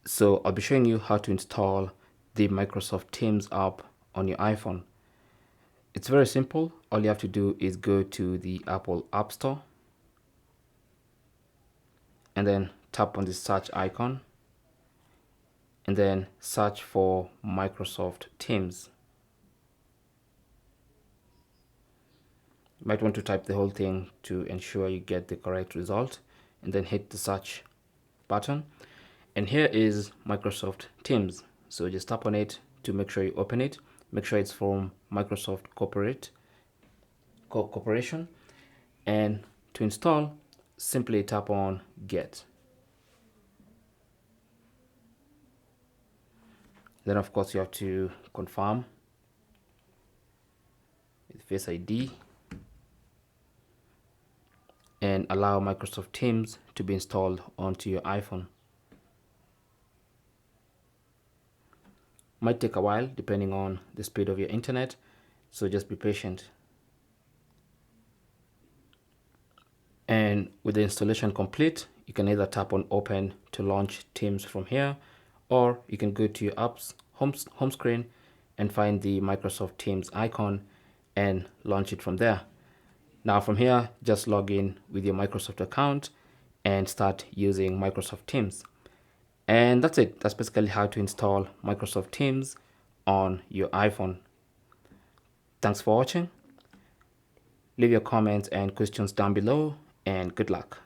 So I'll be showing you how to install the Microsoft Teams app on your iPhone. It's very simple. All you have to do is go to the Apple App Store and then tap on the search icon and then search for Microsoft Teams. You might want to type the whole thing to ensure you get the correct result, and then hit the search button. And here is Microsoft Teams. So just tap on it to make sure you open it. Make sure it's from Microsoft Corporation. And to install, simply tap on Get. Then of course you have to confirm with Face ID and allow Microsoft Teams to be installed onto your iPhone. Might take a while depending on the speed of your internet, so just be patient. And with the installation complete, you can either tap on Open to launch Teams from here, or you can go to your app's home screen and find the Microsoft Teams icon and launch it from there. Now from here, just log in with your Microsoft account and start using Microsoft Teams. And that's it. That's basically how to install Microsoft Teams on your iPhone. Thanks for watching. Leave your comments and questions down below, and good luck.